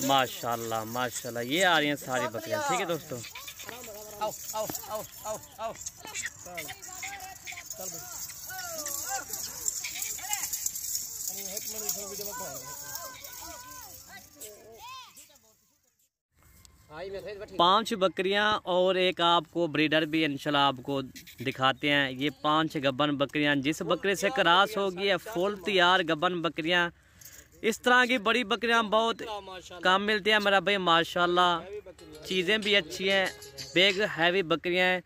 माशाल्लाह माशाल्लाह, ये आ रही हैं सारी बकरियां। ठीक है दोस्तों, आओ आओ आओ आओ आओ। 5 बकरियां और एक आपको ब्रीडर भी इंशाल्लाह आपको दिखाते हैं। ये 5 गब्बन बकरियां, जिस बकरे से क्रॉस होगी है फुल तैयार गब्बन बकरियां। इस तरह की बड़ी बकरियां बहुत कम मिलती हैं मेरा भाई माशाल्लाह। चीज़ें भी अच्छी हैं, बिग हैवी बकरियां हैं।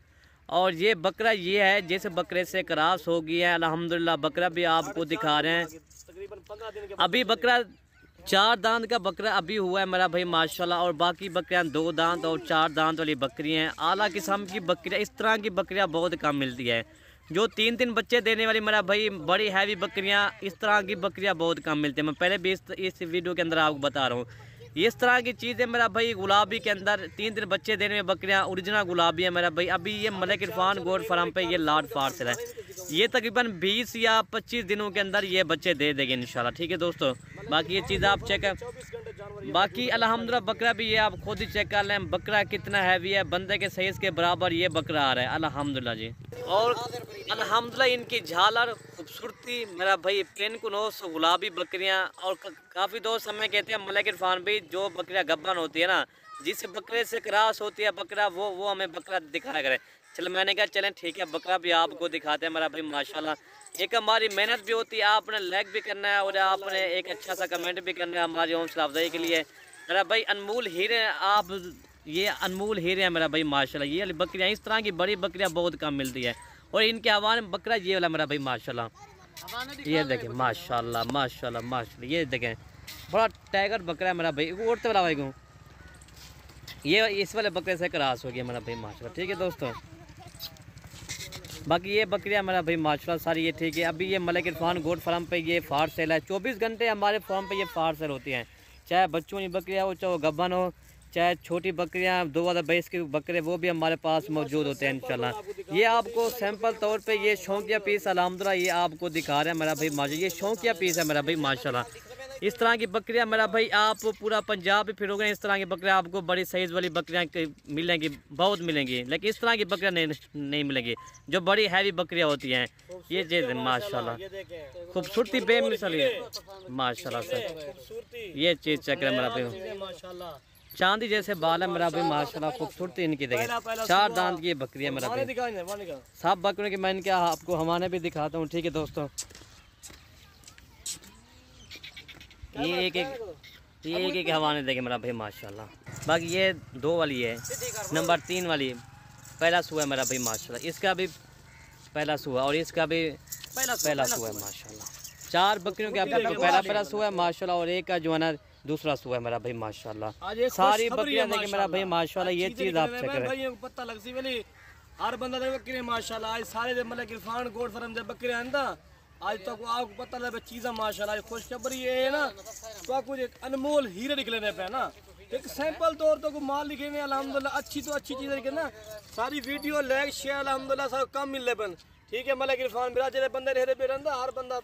और ये बकरा ये है जिस बकरे से क्रॉस होगी है अल्हम्दुलिल्लाह। बकरा भी आपको दिखा रहे हैं, तकरीबन 15 दिन के अभी बकरा 4 दांत का बकरा अभी हुआ है मेरा भाई माशाल्लाह। और बाकी बकरियां 2 दांत और 4 दांत वाली बकरियां हैं। आला किस्म की बकरियां, इस तरह की बकरियां बहुत कम मिलती है। जो 3-3 बच्चे देने वाली मेरा भाई बड़ी हैवी बकरियां, इस तरह की बकरियां बहुत कम मिलती है। मैं पहले भी इस वीडियो के अंदर आपको बता रहा हूँ। इस तरह की चीज़ें मेरा भाई गुलाबी के अंदर 3-3 बच्चे देने में बकरियां ओरिजिनल गुलाबी है मेरा भाई। अभी ये मलिक इरफान गोट फार्म पे ये लाड फार्सल है। ये तकरीबन 20 या 25 दिनों के अंदर ये बच्चे दे देंगे इंशाल्लाह। ठीक है दोस्तों, बाकी ये चीज़ आप चेक कर, बाकी अल्हम्दुलिल्लाह बकरा भी ये आप खुद ही चेक कर लें। बकरा कितना हैवी है, बंदे के साइज़ के बराबर ये बकरा आ रहा है अल्हम्दुलिल्लाह जी। और अल्हम्दुलिल्लाह इनकी झालर खूबसूरती मेरा भाई पेन कुनोस गुलाबी बकरियां। और काफ़ी दोस्त हमें कहते हैं मलिक इरफान भाई जो बकरियां गब्बन होती है ना, जिस बकरे से क्रॉस होती है बकरा, वो हमें बकरा दिखाया करें। चलो मैंने कहा चलें ठीक है, बकरा भी आपको दिखाते हैं मेरा भाई माशाल्लाह। एक हमारी मेहनत भी होती है, आपने लाइक भी करना है और आपने एक अच्छा सा कमेंट भी करना है हमारी हौसला अफजाई के लिए मेरा भाई। अनमोल हीरे आप, ये अनमोल हीरे हैं मेरा भाई माशाल्लाह। ये वाली बकरियाँ, इस तरह की बड़ी बकरियाँ बहुत कम मिलती है। और इनके हवाले में बकरा ये वाला मेरा भाई माशाल्लाह। ये देखें माशाल्लाह माशाल्लाह माशाल्लाह, ये देखें बड़ा टाइगर बकरा है मेरा भाई। उड़ते वाला भाई को ये इस वाले बकरे से क्रॉस हो गया मेरा भाई माशाल्लाह। ठीक है दोस्तों, बाकी ये बकरियां मेरा भाई माशाल्लाह सारी ये ठीक है। अभी ये मलिक इरफान गोट फार्म पे ये फार सेल है। 24 घंटे हमारे फार्म पे ये फार सेल होती हैं, चाहे बच्चों की बकरियां हो, चाहे गब्बन हो, चाहे छोटी बकरियां 2022 के बकरे, वो भी हमारे पास मौजूद होते हैं इंशाल्लाह। ये आपको सैंपल तौर पे ये शौकिया पीस अल्हम्दुलिल्लाह ये आपको दिखा रहे हैं मेरा भाई माशाल्लाह। ये शौकिया पीस है मेरा भाई माशाल्लाह। इस तरह की बकरियां मेरा भाई आप पूरा पंजाब भी फिरोगे, इस तरह की बकरियां आपको बड़ी साइज़ वाली बकरियां मिलेंगी, बहुत मिलेंगी। लेकिन इस तरह की बकरियां नहीं मिलेंगी जो बड़ी हैवी बकरियां होती हैं। ये चीज़ माशाल्लाह खूबसूरती बेमिसाल है माशाल्लाह सर। ये चीज़ चेक करें मेरा भाई, चांदी जैसे बाल है मेरा भाई माशाल्लाह। खूबसूरती इनकी देखें, 4 दांत की बकरी है मेरा भाई। सब बकरियों की मैं इनके आपको हमारे भी दिखाता हूँ। ठीक है दोस्तों, ये एक हवाने देखे मेरा भाई माशाल्लाह। बाकी ये 2 वाली है, नंबर 3 वाली पहला सुआ है मेरा भाई माशाल्लाह। इसका भी पहला सुआ और इसका भी पहला सुआ है माशाल्लाह। 4 बकरियों के आपका पहला सुआ है माशाल्लाह और एक का जो है ना दूसरा सुआ है मेरा भाई माशाल्लाह। सारी बकरियां देखे मेरा भाई माशाल्लाह। ये चीज़ आप चेक करें, पता लग सी वाली हर बंदा दे बकरे माशाल्लाह। आज सारे मलिक इरफान गोट फार्म दे बकरे हैं ना, आज तक आपको पता लगे चीज़ा माशाल्लाह। खुशखबरी ये है ना, तो कुछ एक अनमोल हीरे निकलने पे ना, एक सैंपल तौर तो को माल लिखे में अल्हम्दुलिल्लाह अच्छी तो अच्छी चीज़ें लिखे ना। सारी वीडियो लाइक शेयर अल्हम्दुलिल्लाह सब कम मिल बन। ठीक है, मलिक इरफान मेरा जरे बंदे रहे पे रहता, हर बंदा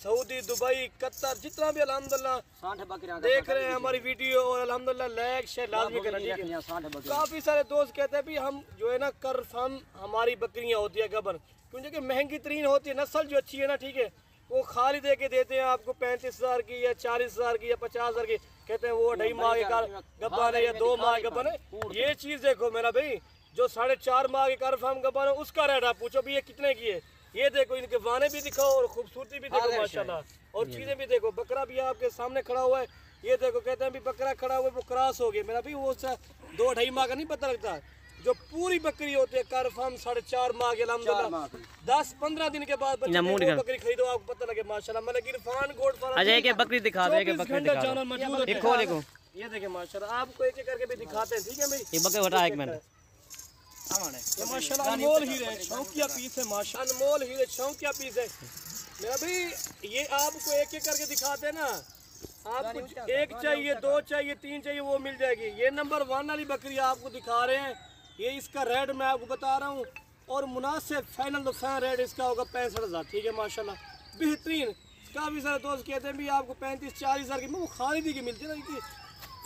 सऊदी दुबई कतर जितना भी अल्हम्दुलिल्लाह देख रहे हैं हमारी वीडियो और अल्हम्दुलिल्लाह लाइक शेयर लाजमी करना। ठीक है, काफ़ी सारे दोस्त कहते हैं भी हम जो है ना कन्फर्म हमारी बकरियाँ होती है गबन, क्योंकि महंगी तरीन होती है, नस्ल जो अच्छी है ना, ठीक है, वो खाली दे के देते हैं आपको 35,000 की या 40,000 की या 50,000 की। कहते हैं वो 2.5 माह के गब्बन है या 2 माह के गब्बन है। ये चीज़ देखो मेरा भाई, जो 4.5 माह के कन्फर्म गब्बन है उसका रेट आप पूछो भी ये कितने की है। ये देखो, इनके वाने भी दिखाओ और खूबसूरती भी देखो माशाल्लाह, और चीज़ें भी देखो। बकरा भी आपके सामने खड़ा हुआ है, ये देखो, कहते हैं भी बकरा खड़ा हुआ है वो क्रॉस हो गया मेरा भाई। वो 2-2.5 माह का नहीं पता लगता, जो पूरी बकरी होती है कन्फर्म 4.5 माह के अल्हम्दुलिल्लाह 10-15 दिन के बाद बकरी खरीदो, आपको पता लगे माशाल्लाह। मलिक इरफान गोट फार्म अजय के बकरी दिखा दो, एक बकरी दिखा दो, देखो ये देखें माशाल्लाह, आपको एक एक करके भी दिखाते हैं। ठीक है भाई, ये बकरी हटा एक मिनट, ये माशाल्लाह अनमोल हीरे शौकिया पीस है माशाल्लाह। अनमोल हीरे शौकिया पीस है मेरा भाई। ये आपको एक एक करके दिखाते हैं ना, आपको 1 चाहिए 2 चाहिए 3 चाहिए वो मिल जाएगी। ये नंबर 1 वाली बकरी आपको दिखा रहे हैं, ये इसका रेट मैं आपको बता रहा हूँ और मुनासिब फाइनल तो फैन रेट इसका होगा 65,000। ठीक है माशाल्लाह, बेहतरीन। काफ़ी सारे दोस्त कहते हैं भी आपको 35-40 हज़ार की वो खालिदी की मिलती है ना, इनकी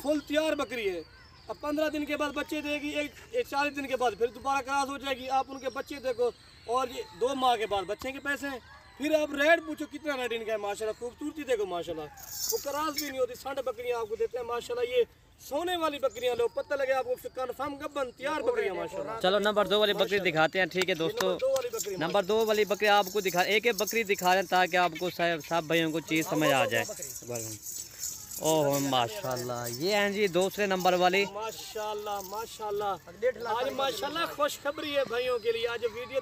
फुल तैयार बकरी है। अब 15 दिन के बाद बच्चे देगी, एक 40 दिन के बाद फिर दोबारा क्रॉस हो जाएगी। आप उनके बच्चे देखो, और ये 2 माह के बाद बच्चे के पैसे हैं। फिर आप रेट पूछो कितना रेट इनका है माशाल्लाह, खूबसूरती देखो माशाल्लाह, वो क्रॉस भी नहीं होती। 60 बकरियां आपको देते हैं माशाल्लाह। ये सोने वाली बकरियां, लोग पता लगे आपको कन्फर्म गब्बन तैयार बकरियां माशाल्लाह। चलो नंबर 2 वाली बकरी दिखाते हैं। ठीक है दोस्तों, नंबर 2 वाली बकरी आपको दिखा, एक एक बकरी दिखा रहे हैं ताकि आपको सब भाइयों को चीज़ समझ आ जाए। ओह माशाल्लाह, ये हैं जी दूसरे नंबर वाली। माशाल्लाह माशाल्लाह, आज माशाल्लाह खुशखबरी है भाइयों के लिए। आज वीडियो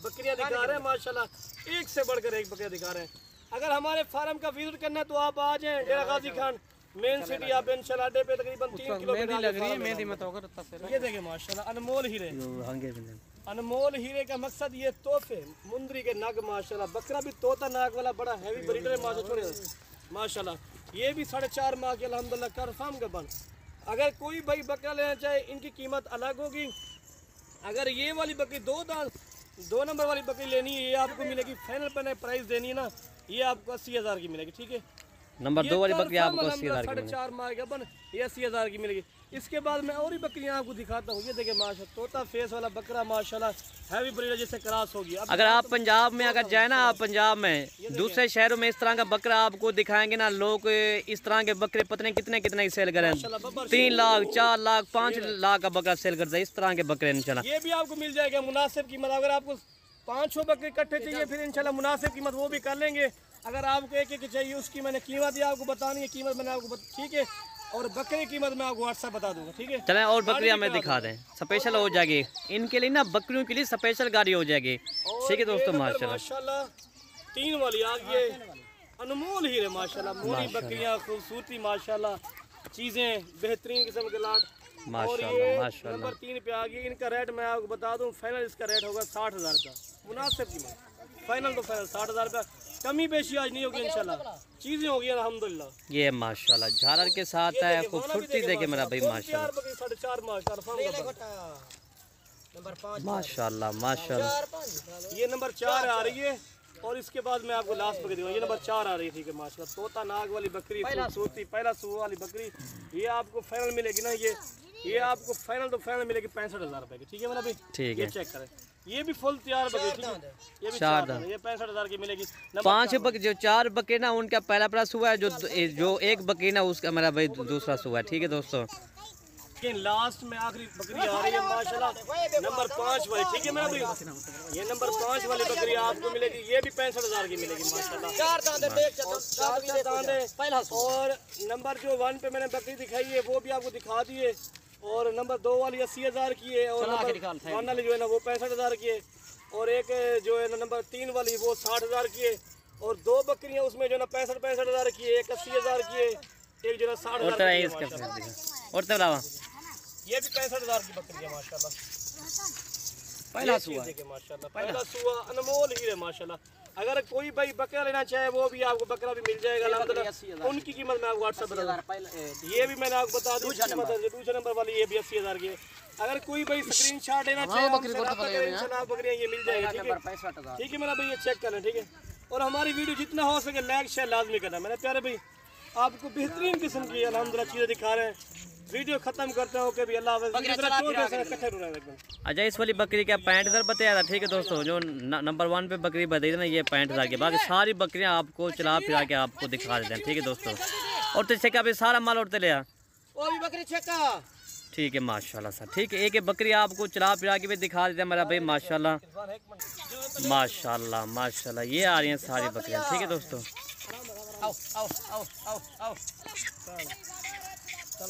बकरियां दिखा रहे हैं माशाल्लाह, एक से बढ़कर एक बकरियां दिखा रहे हैं। अगर हमारे फार्म का विजिट करना है तो आप आ जाएं डेरा गाजी खान मेन सिटी। आप इंशाल्लाह अड्डे पे तकरीबन 3 किलोमीटर लग रही है। मेहंदी मत होकर ये देखिए माशाल्लाह, अनमोल हीरे। अनमोल हीरे का मकसद ये तोहफे, मुंदरी के नग माशाल्लाह। बकरा भी तोता नाग वाला बड़ा हैवी ब्रीडर है माशाल्लाह। ये भी 4.5 माह के अल्हम्दुलिल्लाह कंफर्म का बन। अगर कोई भाई बकरा लेना चाहे, इनकी कीमत अलग होगी। अगर ये वाली बकरी 2 नंबर वाली बकरी लेनी है, ये आपको मिलेगी फाइनल पे प्राइस देनी है ना, ये आपको 80,000 की मिलेगी। ठीक है, नंबर 2 वाली बकरी आपको 80,000 की 4.5 माह का बन, ये 80,000 की मिलेगी। इसके बाद मैं और ही बकरियां आपको दिखाता हूँ। ये देखिए माशाल्लाह, तोता फेस वाला बकरा माशाल्लाह, हैवी ब्रीडर जिससे क्रॉस होगी। अगर आप पंजाब में अगर जाए ना, आप पंजाब में दूसरे शहरों में इस तरह का बकरा आपको दिखाएंगे ना, लोग इस तरह के बकरे पता नहीं कितने ही सेल करें। 3 लाख 4 लाख 5 लाख का बकरा सेल करता है, इस तरह के बकरे इंशाल्लाह। ये भी आपको मिल जाएगा मुनासिब कीमत। अगर आपको 500 बकरे इकट्ठे चाहिए फिर इंशाल्लाह मुनासिब कीमत वो भी कर लेंगे। अगर आपको एक चाहिए, उसकी मैंने कीमत ही आपको बतानी है, कीमत मैंने आपको ठीक है, और बकरे की कीमत मैं आपको व्हाट्सएप बता दूंगा। ठीक है, चलें और बकरियां हमें दिखा दें, स्पेशल हो जाएगी इनके लिए ना, बकरियों के लिए स्पेशल गाड़ी हो जाएगी। ठीक है दोस्तों माशाल्लाह 3 वाली आ गई है, अनमोल हीरे माशाल्लाह। मोरी बकरियां, खूबसूरती माशाल्लाह, चीजें बेहतरीन किस्म के लाट। और ये नंबर 3 पे आ गई। इनका रेट मैं आपको बता दूं, फाइनल इसका रेट होगा 60,000 का, मुनासिब कीमत। फाइनल तो फाइनल 60,000 का, कमी बेशी आज नहीं होगी इंशाल्लाह, चीजें होगी अल्हम्दुलिल्लाह। ये माशाल्लाह झालर के साथ है, खूबसूरती देखे मेरा भाई माशाल्लाह। 4.5 माशाल्लाह माशाल्लाह। ये नंबर 4 आ रही है, और इसके बाद मैं आपको लास्ट बकरी दूंगा। ये नंबर 4 आ रही है। ठीक है माशाल्लाह, तोता नाग वाली बकरी, खूबसूरती पहला सू वाली बकरी। ये आपको फाइनल मिलेगी ना, ये आपको फाइनल तो फाइनल मिलेगी 65,000 रुपए की। ठीक है मेरा भाई, ठीक है, चेक करें। ये भी फुल तैयार बकरी, ठीक है, ये भी 4 दांत, ये 65,000 की मिलेगी। 5 बकरी, जो 4 बकरी ना उनका पहला प्राइस हुआ है, जो एक बकरी ना उसका मेरा भाई दूसरा हुआ है। ठीक है दोस्तों, लास्ट में आखिरी बकरी आ रही है माशाल्लाह, नंबर 5 वाली। ठीक है मेरा भाई, ये नंबर 5 वाली बकरी आपको मिलेगी। ये भी 65,000 की मिलेगी माशाल्लाह। 4 दांत है। और नंबर जो 1 पे मैंने बकरी दिखाई है वो भी आपको दिखा दी है। और नंबर 2 वाली 80,000 की है, और नंबर 1 वाली जो है ना वो 65,000 की है, और एक जो है ना नंबर 3 वाली वो 60,000 की है, और 2 बकरियां उसमें जो है ना 65,000 की है, एक 80,000 की है, एक जो है 60,000 की है। और तो ये भी 65,000 की बकरी है माशाल्लाह। पहला सुआ माशाल्लाह, पहला सुआ अनमोल हीरे माशाल्लाह। अगर कोई भाई बकरा लेना चाहे वो भी आपको बकरा भी मिल जाएगा अल्हम्दुलिल्लाह। उनकी कीमत मैं आपको व्हाट्सएप बता दूं। ये भी मैंने आपको बता दी, दूसरे नंबर वाली ये भी 80,000 की है। अगर कोई भाई स्क्रीनशॉट लेना चाहे इंशाल्लाह बकरियां ये मिल जाएगी। ठीक है, ठीक है मेरा भाई, ये चेक करना। ठीक है, और हमारी वीडियो जितना हो सके लाइक शेयर लाजमी करना। मेरे प्यारे भाई, आपको बेहतरीन किस्म की अल्हम्दुलिल्लाह चीज़ें दिखा रहे हैं। वीडियो खत्म करते हो के भी अल्लाह अच्छा। इस वाली बकरी का 65,000 बताया था। ठीक है दोस्तों, जो नंबर 1 पे बकरी बताई थी ना, ये 65,000 की। बाकी सारी बकरियां आपको चला फिरा के आपको दिखा देते हैं। ठीक है दोस्तों, और तो चेक अभी सारा माल और लिया बकरी चेक। ठीक है माशाल्लाह सर। ठीक है, एक एक बकरी आपको चला फिरा के भी दिखा देते हैं मेरा भाई माशाल्लाह माशाल्लाह माशाल्लाह। ये आ रही हैं सारी बकरियां। ठीक है दोस्तों, आओ आओ आओ आओ आओ चल